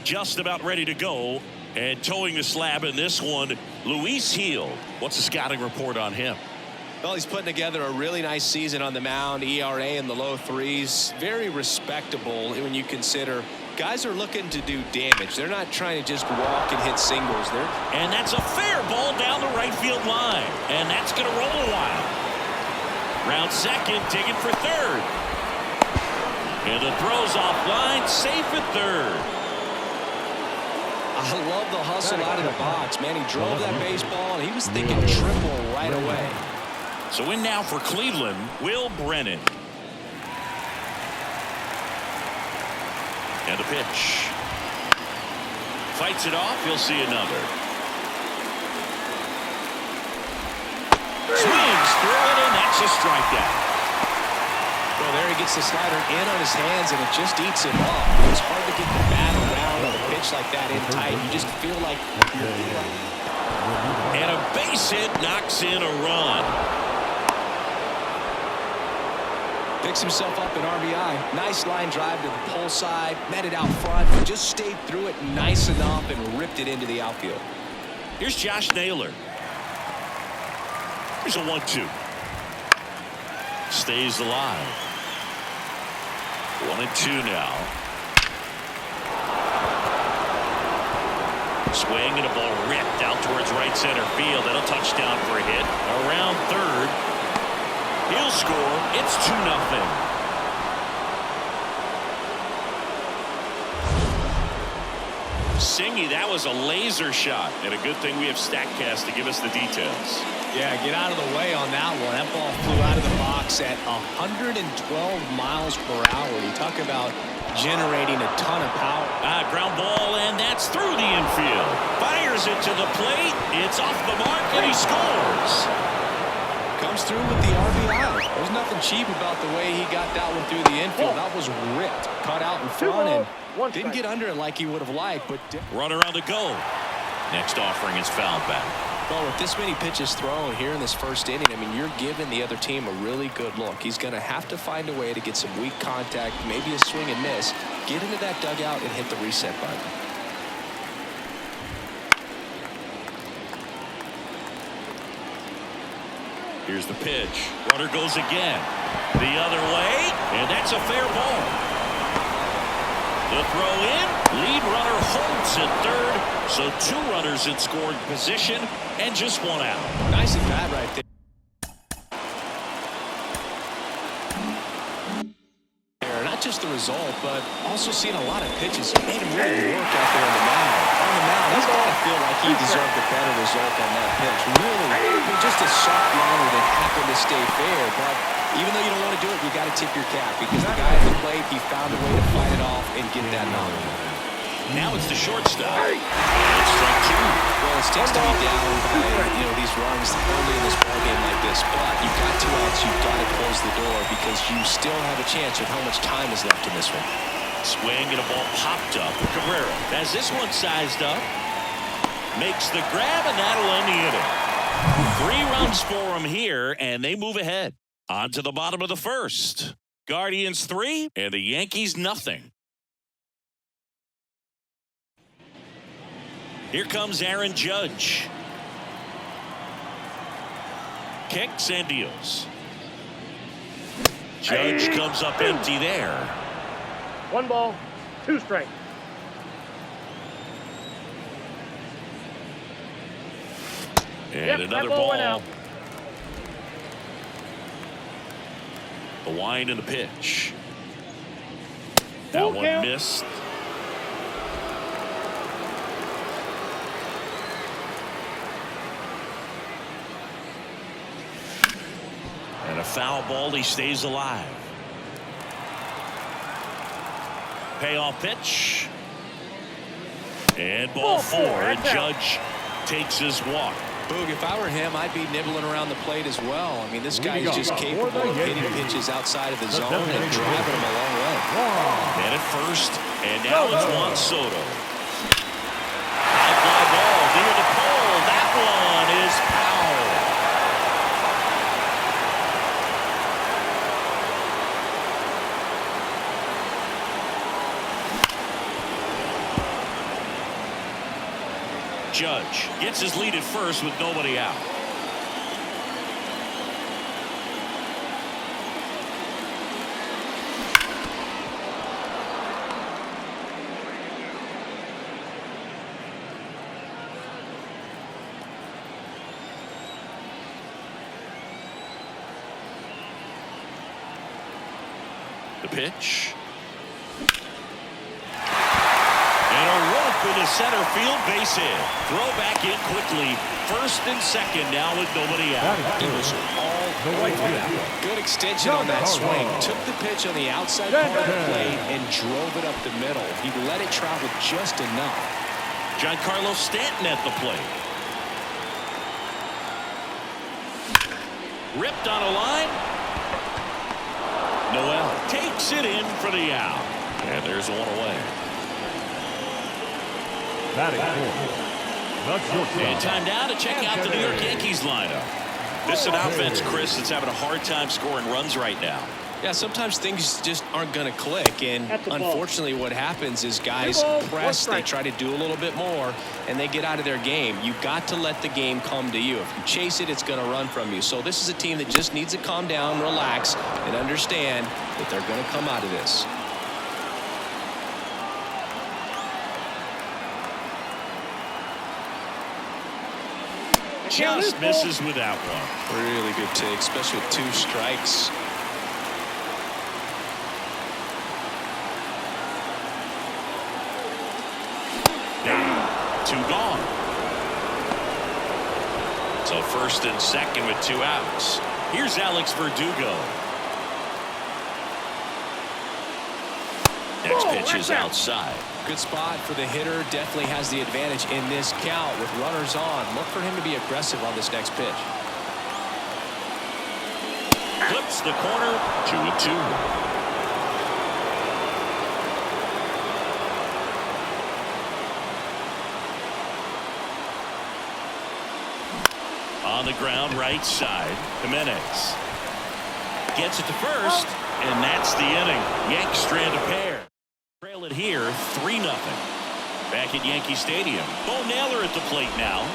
just about ready to go. And towing the slab in this one, Luis Gil. What's the scouting report on him? Well, he's putting together a really nice season on the mound. ERA in the low threes. Very respectable when you consider guys are looking to do damage. They're not trying to just walk and hit singles. And that's a fair ball down the right field line. And that's going to roll a while. Round second, digging for third. And the throw's offline, safe at third. I love the hustle out of the box. Man, he drove that baseball, and he was thinking triple right away. So in now for Cleveland, Will Brennan. And the pitch. Fights it off. He'll see another. Swings through it, and that's a strikeout. Well, there he gets the slider in on his hands, and it just eats him up. It's hard to get the bat around on a pitch like that in tight. You just feel like you're... And a base hit knocks in a run. Picks himself up an RBI. Nice line drive to the pole side. Met it out front. But just stayed through it nice enough and ripped it into the outfield. Here's Josh Naylor. Here's a 1-2. Stays alive. 1-2 now. Swing and a ball ripped out towards right center field. And a touchdown for a hit. Around third. He'll score. It's 2-0. Singy, that was a laser shot. And a good thing we have StatCast to give us the details. Yeah, get out of the way on that one. That ball flew out of the box at 112 miles per hour. You talk about generating a ton of power. Ground ball, and that's through the infield. Fires it to the plate. It's off the mark, and he scores. Comes through with the RBI. There's nothing cheap about the way he got that one through the infield. That was ripped, cut out in front, and didn't get under it like he would have liked. But runner on the go. Next offering is fouled back. Well, with this many pitches thrown here in this first inning, I mean, you're giving the other team a really good look. He's going to have to find a way to get some weak contact, maybe a swing and miss, get into that dugout and hit the reset button. Here's the pitch. Runner goes again. The other way, and that's a fair ball. The throw in. Lead runner holds at third. So 2 runners in scoring position and just 1 out. Nice at bat right there. Not just the result, but also seeing a lot of pitches. Made him really work out there on the mound. On the mound, he's got to feel like he deserved a better result on that pitch. Really, just a soft liner that happened to stay fair. But even though you don't want to do it, you got to tip your cap because the guy at the plate, he found a way to fight it off and get that knock. Now it's the shortstop. It's strike 2. Well, it's tough to be down by these runs early in this ballgame like this, but you've got 2 outs. You've got to close the door because you still have a chance with how much time is left in this one. Swing and a ball popped up for Cabrera. As this one sized up, makes the grab, and that'll end the inning. 3 runs for him here, and they move ahead. On to the bottom of the first. Guardians 3 and the Yankees nothing. Here comes Aaron Judge. Kicks and deals. Judge comes up empty there. 1 ball, 2 strikes. And another ball. The wind and the pitch. That one missed. And a foul ball. He stays alive. Payoff pitch. And ball 4. And Judge takes his walk. Boog, if I were him, I'd be nibbling around the plate as well. I mean, this guy is just capable of hitting pitches outside of the zone and driving them a long way. Man at first, and now it's Juan Soto. High fly ball near the pole. That one is foul. Judge gets his lead at first with nobody out. The pitch. And a rope into center field, base hit. Throw back in quickly. First and second now with nobody out. It was all over that one. Good extension on that swing. Took the pitch on the outside part of the plate and drove it up the middle. He let it travel just enough. Giancarlo Stanton at the plate. Ripped on a line. Noel takes it in for the out. And there's one away. And time now to check out the New York Yankees lineup. This is an offense, Chris, that's having a hard time scoring runs right now. Yeah, sometimes things just aren't going to click, and unfortunately what happens is guys press, they try to do a little bit more, and they get out of their game. You've got to let the game come to you. If you chase it, it's going to run from you. So this is a team that just needs to calm down, relax, and understand that they're going to come out of this. Just misses with that one. Really good take, especially with 2 strikes. Two gone. So first and second with 2 outs. Here's Alex Verdugo. Next pitch is outside. Good spot for the hitter. Definitely has the advantage in this count with runners on. Look for him to be aggressive on this next pitch. Clips the corner. 2-2. On the ground, right side. Jimenez gets it to first, and that's the inning. Yanks strand a pair. Trail it here, 3-0. Back at Yankee Stadium. Bo Naylor at the plate now.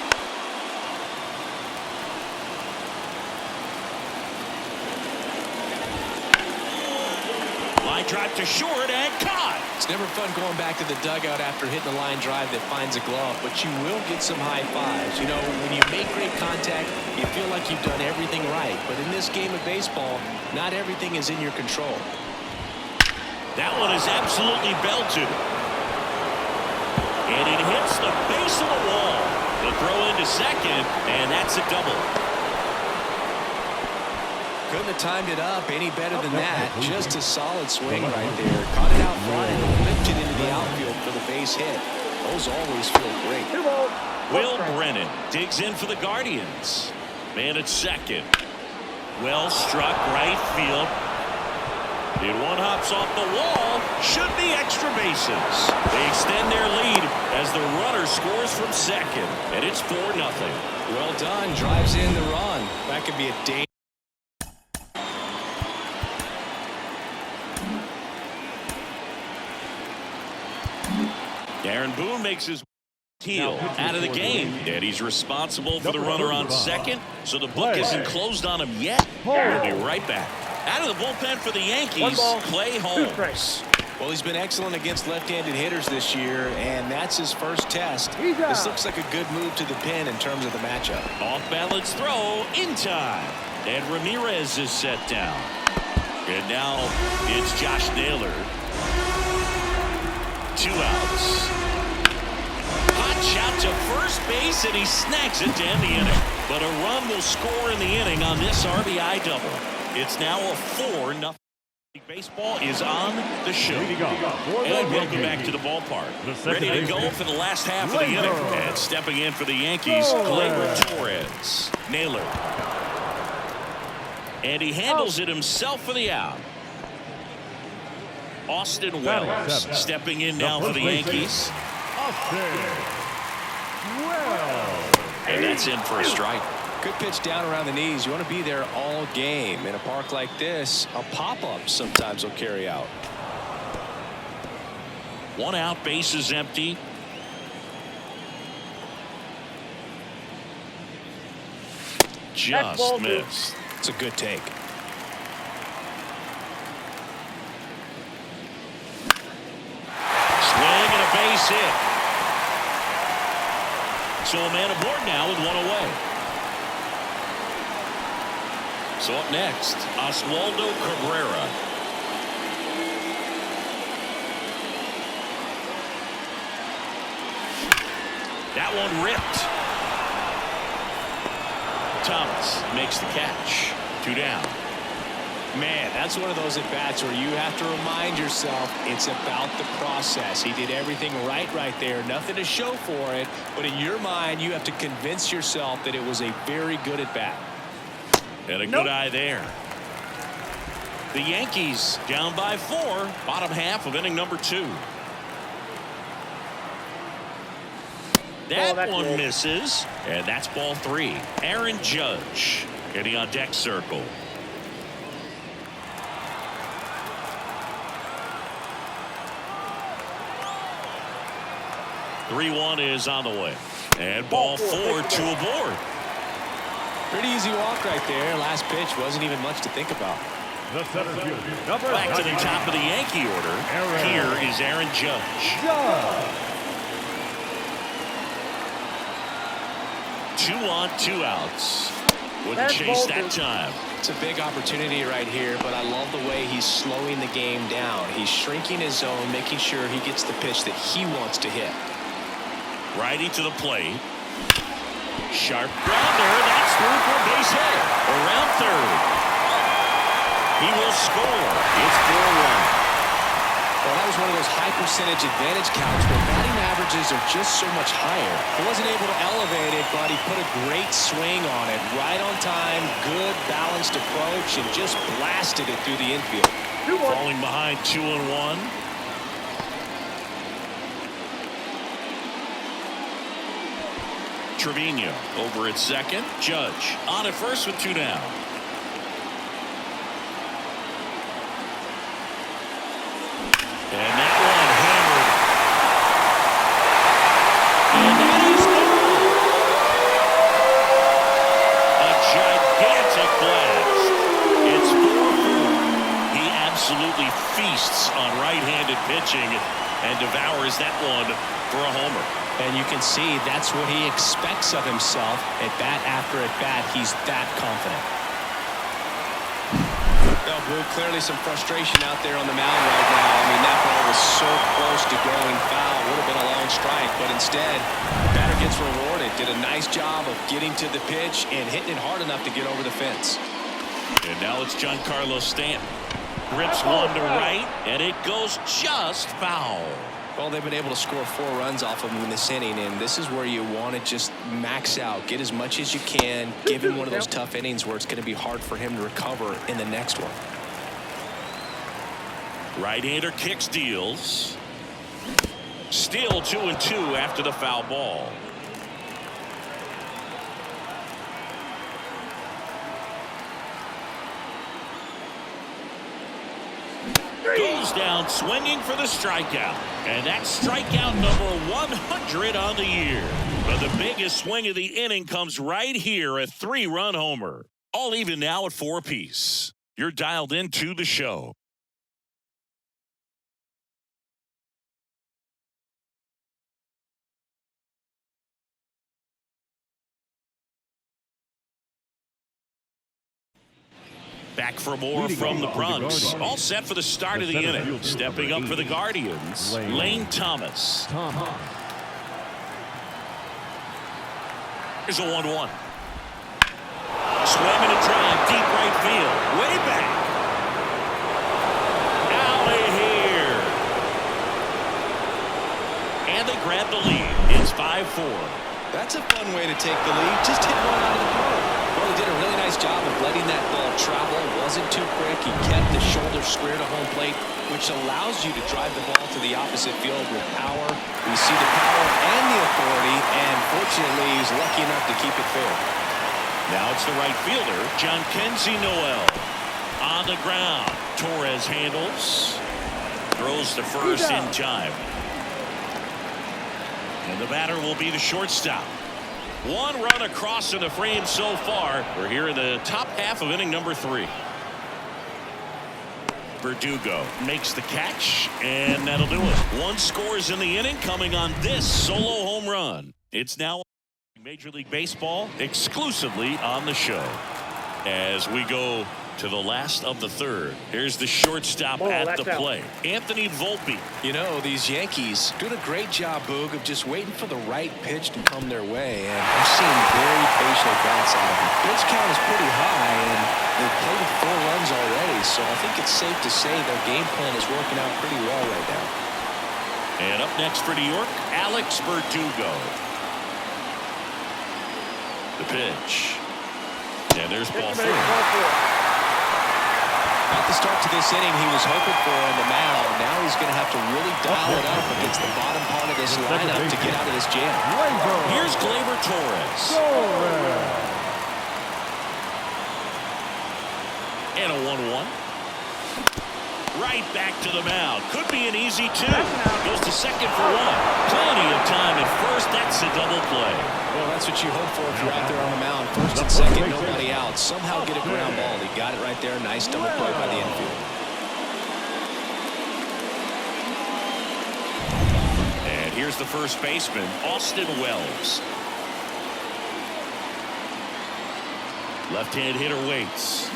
Line drive to short and caught. It's never fun going back to the dugout after hitting a line drive that finds a glove, but you will get some high fives. You know, when you make great contact, you feel like you've done everything right. But in this game of baseball, not everything is in your control. That one is absolutely belted. And it hits the base of the wall. The throw into second, and that's a double. Couldn't have timed it up any better than that. Just a solid swing right there. Caught it out front and lifted into the outfield for the base hit. Those always feel great. Will Brennan digs in for the Guardians. Man at second. Well struck right field. And one hops off the wall. Should be extra bases. They extend their lead as the runner scores from second. And it's 4-0. Well done. Drives in the run. That could be a dangerous. Aaron Boone makes his heel out of the game, and he's responsible for the runner on second, so the book isn't closed on him yet. We'll be right back. Out of the bullpen for the Yankees, Clay Holmes. Well, he's been excellent against left-handed hitters this year, and that's his first test. This looks like a good move to the pin in terms of the matchup. Off-balance throw in time, and Ramirez is set down. And now it's Josh Naylor. 2 outs. Hot shot to first base, and he snags it to end the inning. But a run will score in the inning on this RBI double. It's now a 4-0. Baseball is on the show. And welcome back to the ballpark. Ready to go for the last half of the inning. And stepping in for the Yankees, Gleyber Torres. Naylor. And he handles it himself for the out. Austin Wells stepping in now for the Yankees. And that's in for a strike. Good pitch down around the knees. You want to be there all game. In a park like this, a pop-up sometimes will carry out. 1 out, bases empty. just ball, dude. missed. It's a good take. Swing and a base hit. So a man aboard now with one away. So up next, Oswaldo Cabrera. That one ripped. Thomas makes the catch. 2 down. Man, that's one of those at-bats where you have to remind yourself it's about the process. He did everything right there. Nothing to show for it. But in your mind, you have to convince yourself that it was a very good at-bat. And a good eye there. The Yankees down by 4. Bottom half of inning number 2. That one misses. And that's ball 3. Aaron Judge getting on deck circle. Three-1 is on the way. And ball 4, 2 aboard. Pretty easy walk right there. Last pitch wasn't even much to think about. The center fielder. Back to the top of the Yankee order. Here is Aaron Judge. 2 on, 2 outs. Wouldn't chase that time. It's a big opportunity right here, but I love the way he's slowing the game down. He's shrinking his zone, making sure he gets the pitch that he wants to hit. Righty to the plate. Sharp grounder. That's through for a base hit. Around third. He will score. It's 4-1. Well, that was one of those high percentage advantage counts where batting averages are just so much higher. He wasn't able to elevate it, but he put a great swing on it. Right on time, good balanced approach, and just blasted it through the infield. Falling behind 2-1. Trevino over at second. Judge on at first with 2 down. And that one hammered. And that is gone. A gigantic blast. It's 4-4. He absolutely feasts on right-handed pitching and devours that one for a homer. And you can see that's what he expects of himself. At bat after at bat, he's that confident. Well, Blue, clearly some frustration out there on the mound right now. I mean, that ball was so close to going foul. Would have been a long strike, but instead, the batter gets rewarded. Did a nice job of getting to the pitch and hitting it hard enough to get over the fence. And now it's Giancarlo Stanton. Rips one to right, and it goes just foul. Well, they've been able to score 4 runs off of him in this inning, and this is where you want to just max out. Get as much as you can. Give him one of those tough innings where it's going to be hard for him to recover in the next one. Right-hander kicks, deals. Still 2-2 after the foul ball. Goes down swinging for the strikeout. And that's strikeout number 100 on the year. But the biggest swing of the inning comes right here, a 3-run homer. All even now at 4 apiece. You're dialed into the show. Back for more from the Bronx. All set for the start of the inning. Stepping up for the Guardians, Lane Thomas. Here's a 1-1. Swinging a drive, deep right field. Way back. Out of here. And they grab the lead. It's 5-4. That's a fun way to take the lead. Just hit one out of the park. Well, he did a really nice job of letting that ball travel. Wasn't too quick. He kept the shoulder square to home plate, which allows you to drive the ball to the opposite field with power. We see the power and the authority, and fortunately, he's lucky enough to keep it fair. Now it's the right fielder, John Kenzie Noel. On the ground, Torres handles. Throws to first in time. And the batter will be the shortstop. One run across in the frame so far. We're here in the top half of inning number 3. Verdugo makes the catch, and that'll do it. 1 scores in the inning, coming on this solo home run. It's now Major League Baseball exclusively on the show. As we go to the last of the 3rd. Here's the shortstop at the plate, Anthony Volpe. You know, these Yankees doing a great job, Boog, of just waiting for the right pitch to come their way, and I'm seeing very patient at-bats out of them. Pitch count is pretty high, and they've played 4 runs already, so I think it's safe to say their game plan is working out pretty well right now. And up next for New York, Alex Verdugo. The pitch. And there's ball 4. At the start to this inning, he was hoping for on the mound. Now he's going to have to really dial it up against the bottom part of this lineup to get out of this jam. Here's Gleyber Torres. And a 1-1. Right back to the mound. Could be an easy 2. Goes to second for 1. Plenty of time at first. That's a double play. Well, that's what you hope for if you're out there on the mound. First and second, nobody out. Somehow get a ground ball. He got it right there. Nice double play by the infield. And here's the first baseman, Austin Wells. Left-hand hitter waits.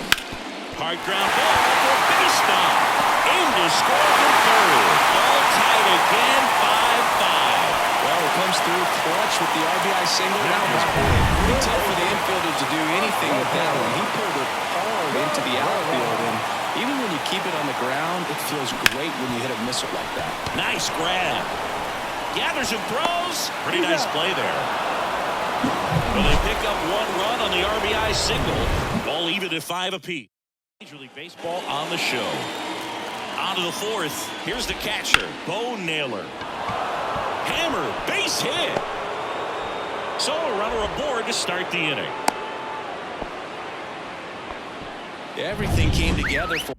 Hard ground ball for base stop. Aim to score for 3rd. All tied again, 5-5. Well, it comes through clutch with the RBI single. That was pretty tough for the infielder to do anything with that one. He pulled it hard into the outfield, and even when you keep it on the ground, it feels great when you hit a missile like that. Nice grab. Gathers and throws. Pretty nice play there. Well, they pick up 1 run on the RBI single. All even at 5 apiece. Major League Baseball on the show. On to the 4th. Here's the catcher, Bo Naylor. Hammer, base hit. So a runner aboard to start the inning. Everything came together for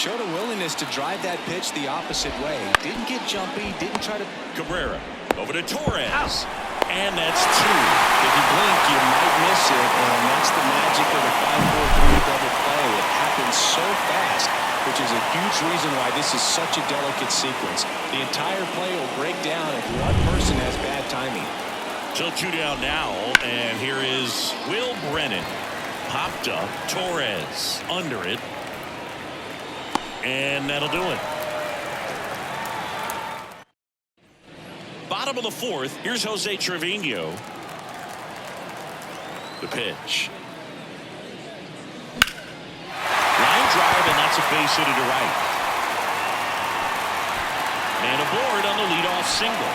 showed a willingness to drive that pitch the opposite way. Didn't get jumpy, didn't try to... Cabrera over to Torres. And that's 2. If you blink, you might miss it, and that's the magic of the 5-4-3 double play. It happens so fast, which is a huge reason why this is such a delicate sequence. The entire play will break down if one person has bad timing. So 2 down now, and here is Will Brennan. Popped up, Torres under it. And that'll do it. Bottom of the 4th. Here's Jose Trevino. The pitch. Line drive, and that's a base hit to right. Man aboard on the leadoff single.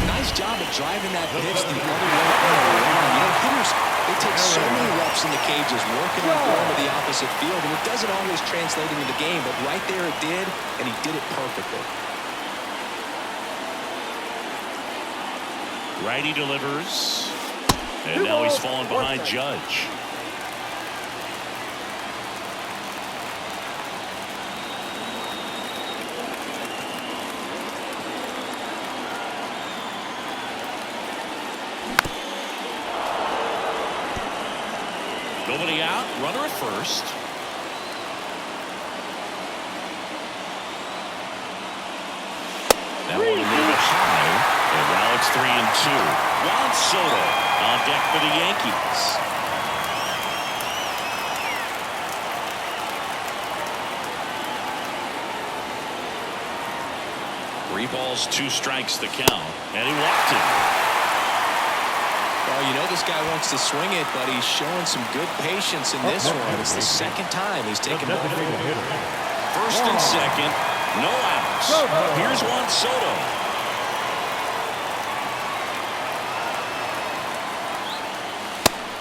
Nice job of driving that pitch the other way around. You know, hitters, they take so many reps in the cages working on going to the opposite field, and it doesn't always translate into the game, but right there it did, and he did it perfectly. Righty delivers, and now he's fallen behind Judge. Nobody out, runner at first. That one a little bit high, and now it's 3-2. Juan Soto on deck for the Yankees. 3 balls, 2 strikes the count, and he walked it. Well, you know this guy wants to swing it, but he's showing some good patience in this one. It's the 2nd time he's taken ball. First and second, no outs. Here's Juan Soto.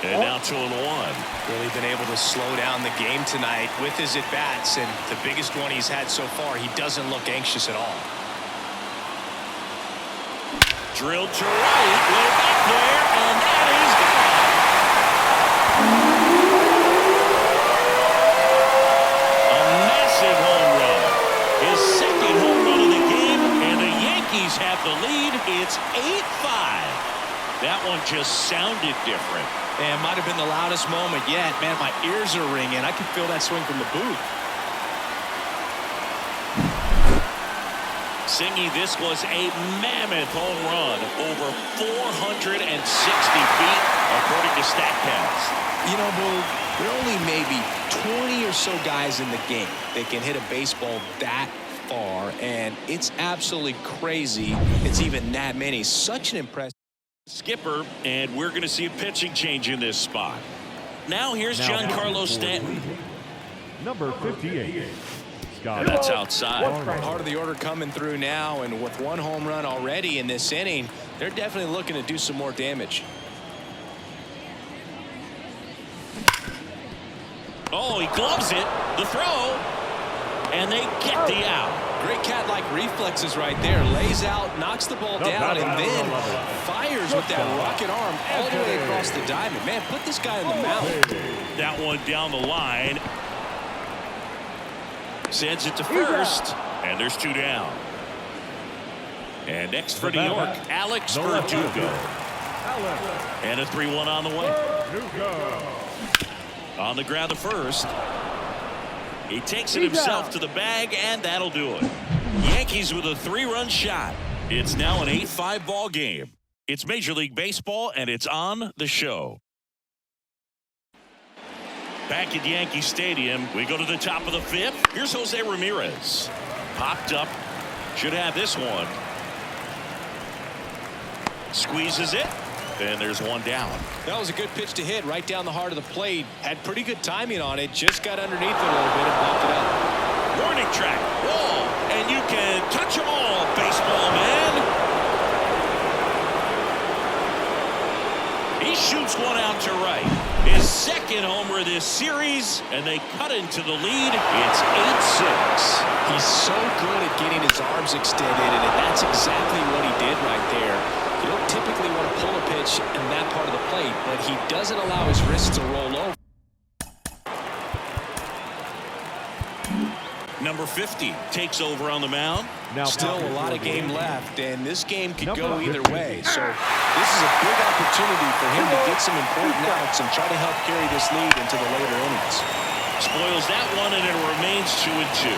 And now 2-1. Really been able to slow down the game tonight with his at-bats, and the biggest one he's had so far, he doesn't look anxious at all. Drilled to right, way back there, and that is gone. It's 8-5. That one just sounded different. And might have been the loudest moment yet. Man, my ears are ringing. I can feel that swing from the booth. Singy, this was a mammoth home run, over 460 feet, according to StatCast. You know, Boo, there are only maybe 20 or so guys in the game that can hit a baseball that far, and it's absolutely crazy it's even that many. Such an impressive skipper, and we're going to see a pitching change in this spot. Now here's Giancarlo Stanton. Number 58. Scott. That's outside. part of the order coming through now, and with one home run already in this inning, they're definitely looking to do some more damage. Oh, he gloves it. The throw. And they get the out. Great cat-like reflexes right there. Lays out, knocks the ball down, and then fires with that rocket arm all the way across the diamond. Man, put this guy in the mound. That one down the line. Sends it to first. And there's two down. And next for New York, Alex Verdugo. And a 3-1 on the way. On the ground to first. He takes it himself to the bag, and that'll do it. Yankees with a 3-run shot. It's now an 8-5 ball game. It's Major League Baseball, and it's on the show. Back at Yankee Stadium, we go to the top of the fifth. Here's Jose Ramirez. Popped up. Should have this one. Squeezes it. And there's one down. That was a good pitch to hit right down the heart of the plate. Had pretty good timing on it. Just got underneath it a little bit and popped it up. Warning track. Wall. And you can touch them all, baseball man. He shoots one out to right. His second homer this series, and they cut into the lead. It's 8-6. He's so good at getting his arms extended, and that's exactly what he did right there. You don't typically want to pull a pitch in that part of the plate, but he doesn't allow his wrists to roll over. Number 50 takes over on the mound. Now still a lot of game left, and this game could go either way. So this is a big opportunity for him to get some important outs and try to help carry this lead into the later innings. Spoils that one, and it remains 2-2.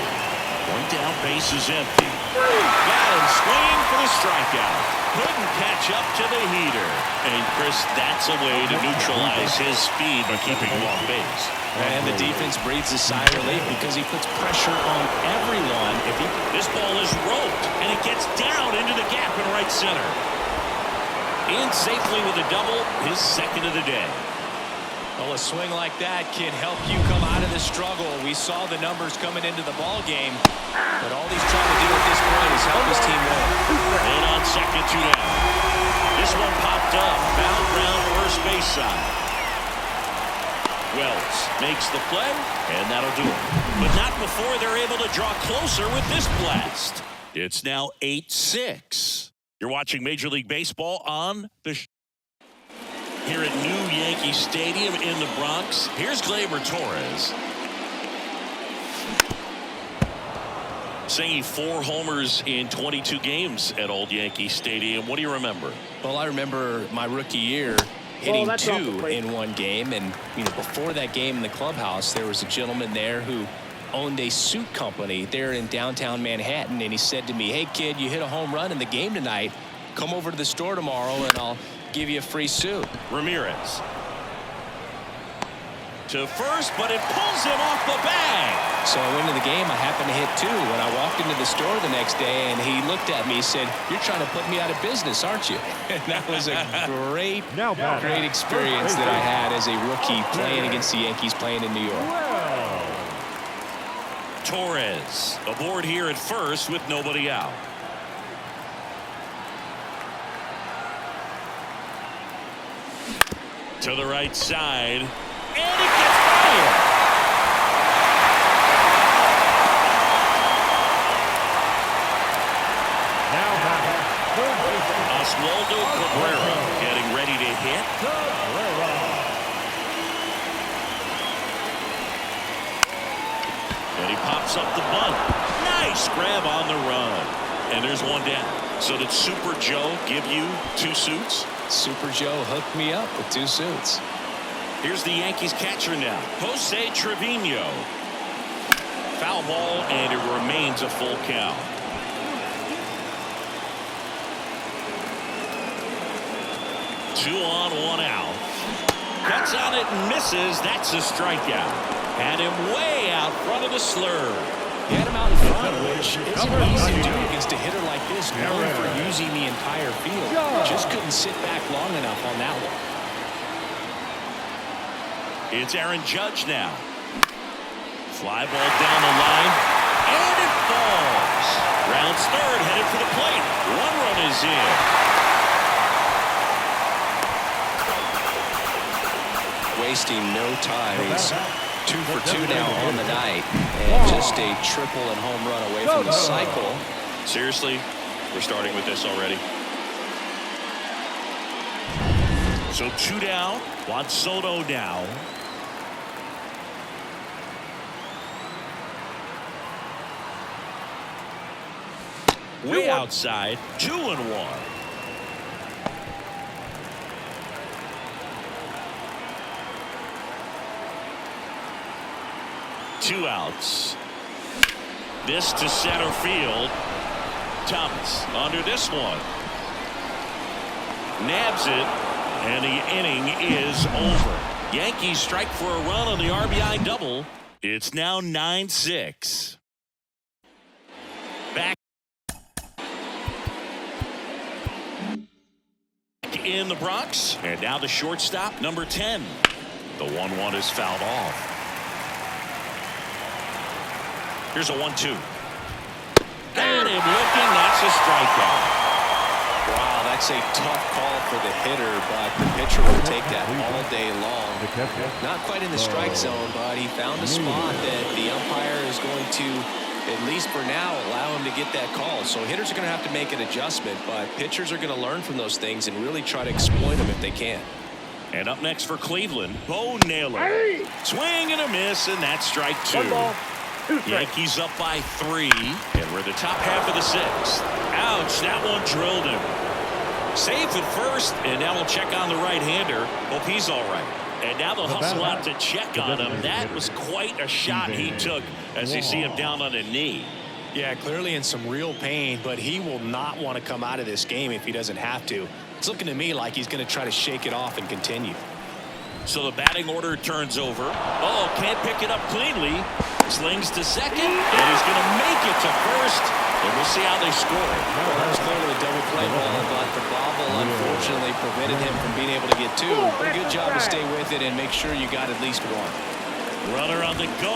One down, base is empty. Got him swinging for the strikeout. Couldn't catch up to the heater. And Chris, that's a way to neutralize his speed by keeping him off base. And the defense breathes a sigh of relief because he puts pressure on everyone. This ball is roped, and it gets down into the gap in right center. In safely with a double, his second of the day. Well, a swing like that can help you come out of the struggle. We saw the numbers coming into the ball game, but all he's trying to do at this point is help his team win. And on second, two down. This one popped up, fouled round first base side. Wells makes the play, and that'll do it. But not before they're able to draw closer with this blast. It's now 8-6. You're watching Major League Baseball on the here at New Yankee Stadium in the Bronx. Here's Gleyber Torres. Saying 4 homers in 22 games at Old Yankee Stadium. What do you remember? Well, I remember my rookie year hitting 2 in one game, and before that game in the clubhouse, there was a gentleman there who owned a suit company there in downtown Manhattan, and he said to me, "Hey kid, you hit a home run in the game tonight. Come over to the store tomorrow and I'll give you a free suit." Ramirez to first, but it pulls him off the bag. So I went into the game. I happened to hit 2 when I walked into the store the next day, and he looked at me and said, "You're trying to put me out of business, aren't you?" And that was a great experience that I had as a rookie playing against the Yankees, playing in New York. Torres aboard here at first with nobody out. To the right side, and it gets by him. Oswaldo Cabrera getting ready to hit. And he pops up the bunt. Nice grab on the run. And there's one down. So did Super Joe give you 2 suits? Super Joe hooked me up with 2 suits. Here's the Yankees catcher now, Jose Trevino. Foul ball, and it remains a full count. Two on, 1 out. Cuts on it and misses. That's a strikeout. Had him way out front of the slur. He had him out in front, which isn't easy to do against a hitter like this, known for using the entire field. Just couldn't sit back long enough on that one. It's Aaron Judge now. Fly ball down the line, and it falls. Rounds third, headed for the plate. 1 run is in. Wasting no time. He's 2 for 2 now on the night, and just a triple and home run away from the cycle. Seriously, we're starting with this already. So 2 down. Juan Soto now. Way outside. 2-1. Two outs. This to center field. Thomas under this one. Nabs it, and the inning is over. Yankees strike for a run on the RBI double. It's now 9-6. Back in the Bronx, and now the shortstop, number 10. The 1-1 is fouled off. Here's a 1-2. Got him looking. That's a strikeout. Wow, that's a tough call for the hitter, but the pitcher will take that all day long. Not quite in the strike zone, but he found a spot that the umpire is going to, at least for now, allow him to get that call. So hitters are going to have to make an adjustment, but pitchers are going to learn from those things and really try to exploit them if they can. And up next for Cleveland, Bo Naylor. Swing and a miss, and that's strike 2. Yankees up by 3, and we're the top half of the 6th. Ouch, that one drilled him. Safe at first, and now we'll check on the right-hander. Hope he's all right. And now they'll hustle out to check on him. That was quite a shot he took as you see him down on a knee. Yeah, clearly in some real pain, but he will not want to come out of this game if he doesn't have to. It's looking to me like he's going to try to shake it off and continue. So the batting order turns over. Oh, can't pick it up cleanly. Slings to second, and he's going to make it to first. And we'll see how they score. Well, that was clearly a double play ball, but the bobble unfortunately prevented him from being able to get 2. But a good job to stay with it and make sure you got at least 1. Runner on the go.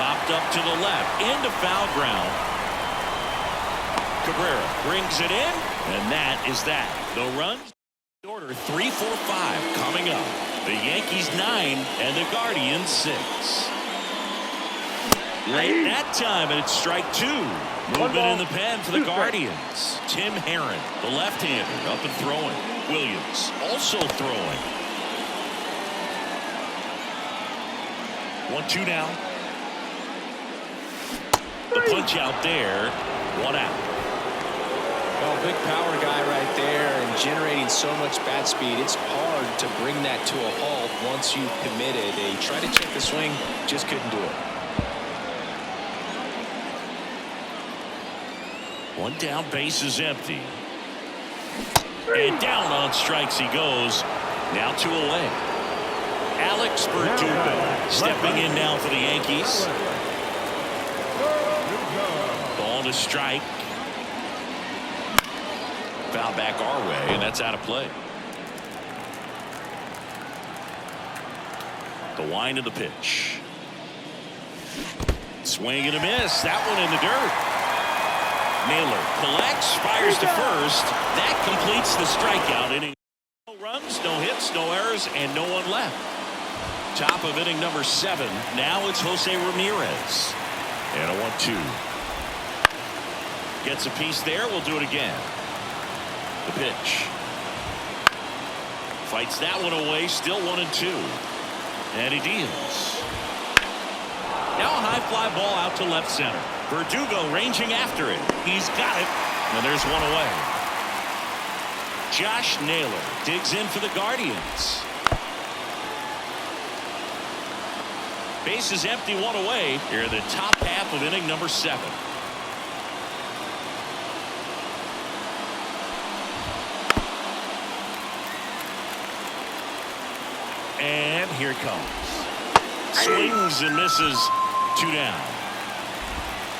Popped up to the left. Into foul ground. Cabrera brings it in, and that is that. The runs. Order 3, 4, 5 coming up. The Yankees 9 and the Guardians 6. Late that time, and it's strike 2. Movement in the pen for the Guardians. Tim Herron, the left-hander, up and throwing. Williams also throwing. 1-2 now. The punch out there. 1 out. Well, big power guy right there and generating so much bat speed. It's hard to bring that to a halt once you've committed. They try to check the swing, just couldn't do it. 1 down, base is empty. And down on strikes he goes. Now 2 away. Alex Verdugo stepping in now for the Yankees. Ball to strike. Foul back our way, and that's out of play. The wind of the pitch. Swing and a miss. That one in the dirt. Naylor collects, fires to first. That completes the strikeout inning. No runs, no hits, no errors, and no one left. Top of inning number 7. Now it's Jose Ramirez. And a 1-2. Gets a piece there. We'll do it again. The pitch. Fights that one away. Still 1-2. And he deals. Now a high fly ball out to left center. Verdugo ranging after it. He's got it. And there's one away. Josh Naylor digs in for the Guardians. Base is empty, one away. Here in the top half of inning number 7. And here it comes. Swings and misses. 2 down.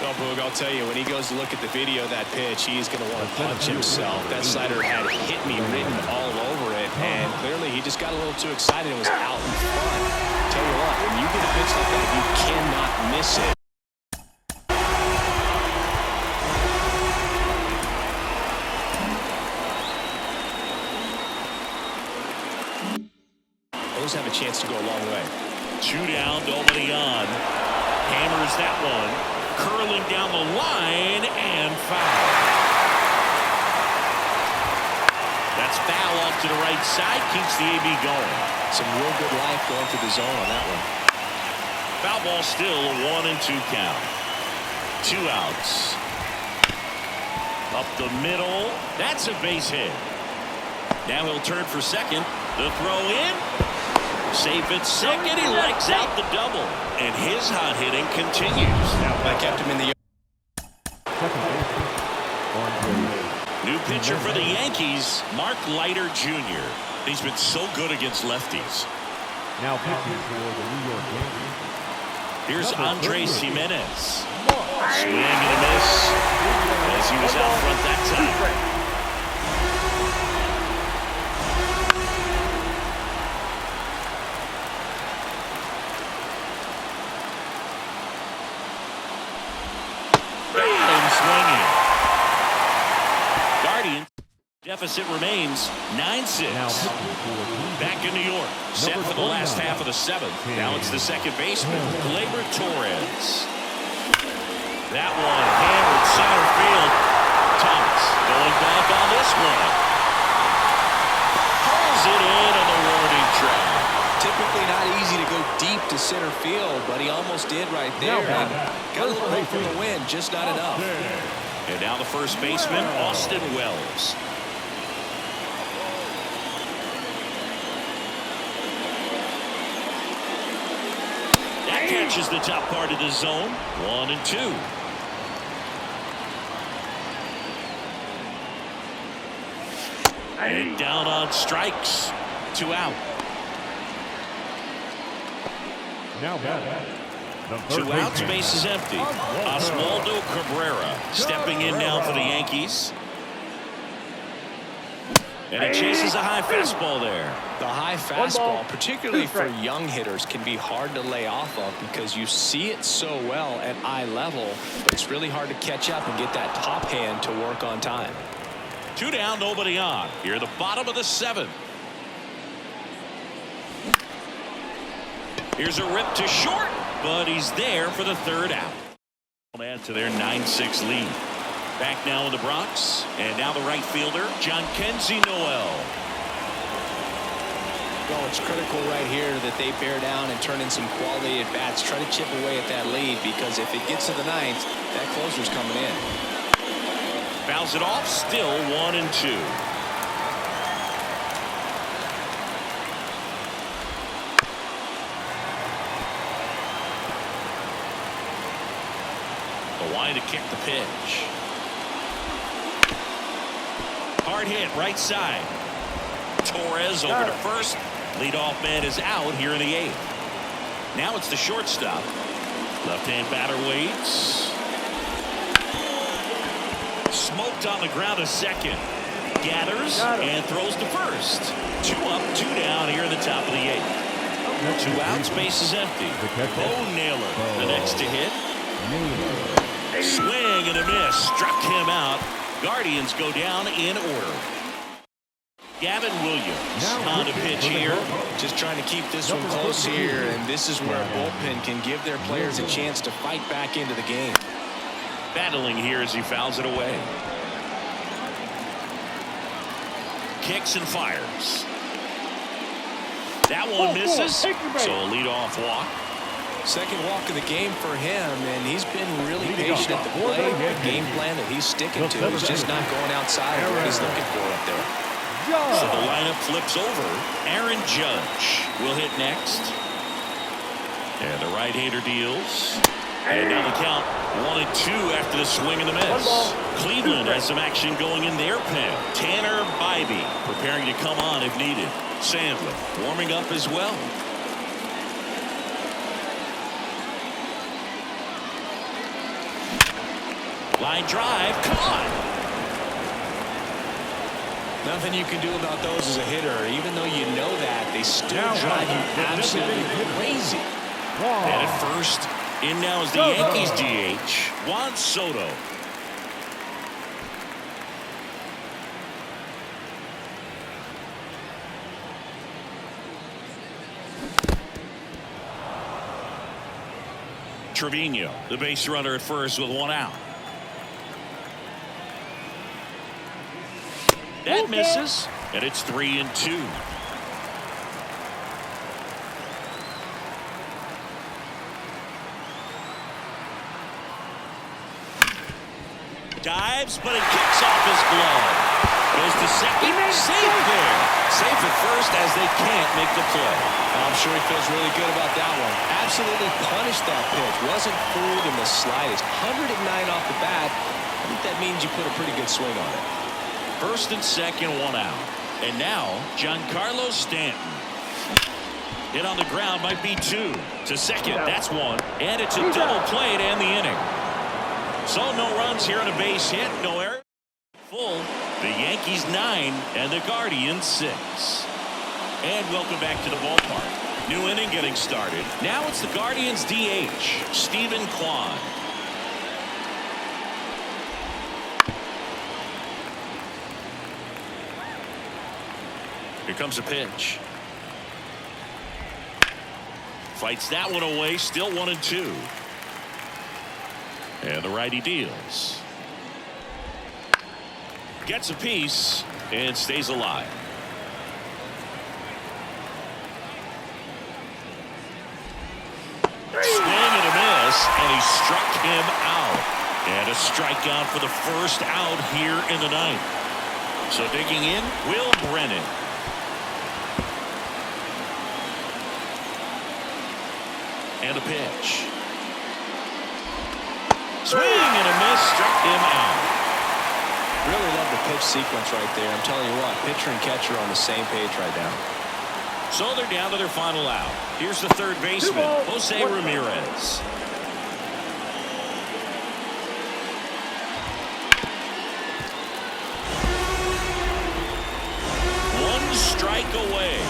Well, Boog, I'll tell you, when he goes to look at the video of that pitch, he's going to want to punch himself. That slider had hit me written all over it, and clearly he just got a little too excited and was out in front. Tell you what, when you get a pitch like that, you cannot miss it. Those have a chance to go a long way. 2 down, nobody on. Hammers that one. Curling down the line and foul. That's foul off to the right side. Keeps the AB going. Some real good life going to the zone on that one. Foul ball still a 1-2 count. 2 outs. Up the middle. That's a base hit. Now he'll turn for second. The throw in. Safe at second. He legs out the double. And his hot hitting continues. Now I kept him in the new pitcher for the Yankees, Mark Leiter Jr. He's been so good against lefties. Now pitching for the New York Yankees. Here's Andres Jimenez. Swing and a miss as he was out front that time. Deficit remains 9-6. Back in New York, set for the last half of the 7th. Now it's the second baseman, Gleyber Torres. That one hammered center field. Thomas going back on this one. Pulls it in on the warning track. Typically not easy to go deep to center field, but he almost did right there. And got a little hope for the win, just not enough. And now the first baseman, Austin Wells. Catches the top part of the zone. 1-2. And down on strikes. 2 out. Now back. 2 outs, base is empty. Oswaldo Cabrera stepping in now for the Yankees. And he chases a high fastball there. The high fastball, particularly for young hitters, can be hard to lay off of because you see it so well at eye level, but it's really hard to catch up and get that top hand to work on time. 2 down, nobody on. Here at the bottom of the 7th. Here's a rip to short, but he's there for the 3rd out. Add to their 9-6 lead. Back now in the Bronx, and now the right fielder, Jhonkensy Noel. Well, it's critical right here that they bear down and turn in some quality at bats. Try to chip away at that lead, because if it gets to the 9th, that closer's coming in. Fouls it off, still 1-2. The line to kick the pitch. Hard hit, right side. Torres over to first. Leadoff man is out here in the 8th. Now it's the shortstop. Left-hand batter waits. Smoked on the ground to second. Gathers and throws to first. 2 up, 2 down here in the top of the 8th. 2 outs, base is empty. Bo Naylor, the next to hit. Swing and a miss. Struck him out. Guardians go down in order. Gavin Williams on to pitch here. Just trying to keep this one close here, and this is where a bullpen can give their players a chance to fight back into the game. Battling here as he fouls it away. Kicks and fires. That one misses, so a leadoff walk. Second walk of the game for him, and he's been really patient at the plate. The game plan that he's sticking to is just not going outside of what he's looking for up there. So the lineup flips over. Aaron Judge will hit next. And the right-hander deals. And now the count 1-2 after the swing and the miss. Cleveland has some action going in their pen. Tanner Bybee preparing to come on if needed. Sandler warming up as well. Line drive, caught. Nothing you can do about those as a hitter. Even though you know that, they still drive you absolutely crazy. And at first, in now is the Yankees DH, Juan Soto. Trevino, the base runner at first with one out. That misses, and it's 3-2. Dives, but it kicks off his glove. Goes to second, safe there. Safe at first as they can't make the play. I'm sure he feels really good about that one. Absolutely punished that pitch. Wasn't fooled in the slightest. 109 off the bat. I think that means you put a pretty good swing on it. First and second, one out. And now, Giancarlo Stanton. Hit on the ground might be two. To second, that's one. And it's a double play to end the inning. So no runs here on a base hit. No error. Full. The Yankees 9 and the Guardians 6. And welcome back to the ballpark. New inning getting started. Now it's the Guardians DH, Stephen Kwan. Here comes a pitch. Fights that one away. Still 1-2. And the righty deals. Gets a piece and stays alive. Swing and a miss, and he struck him out. And a strikeout for the first out here in the ninth. So digging in, Will Brennan. And a pitch. Swing and a miss, struck him out. Really love the pitch sequence right there. I'm telling you what, pitcher and catcher on the same page right now. So they're down to their final out. Here's the third baseman, Jose Ramirez. One strike away.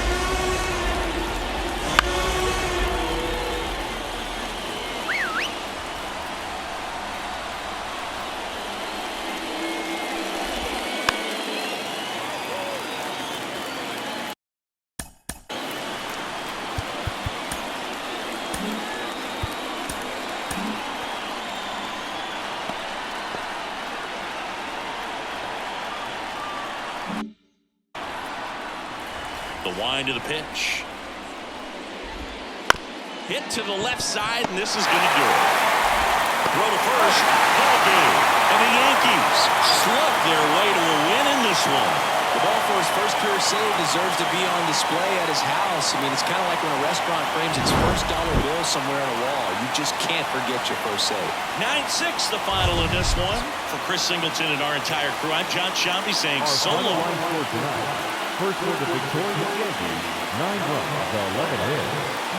The wind of the pitch. Hit to the left side, and this is going to do it. Throw to first, ball game. And the Yankees slug their way to a win in this one. The ball for his first career save deserves to be on display at his house. I mean, it's kind of like when a restaurant frames its first dollar bill somewhere on a wall. You just can't forget your first save. 9-6 the final in this one. For Chris Singleton and our entire crew, I'm John Shambi saying so long. First for the victorious Yankees, 9 runs, 11 hits.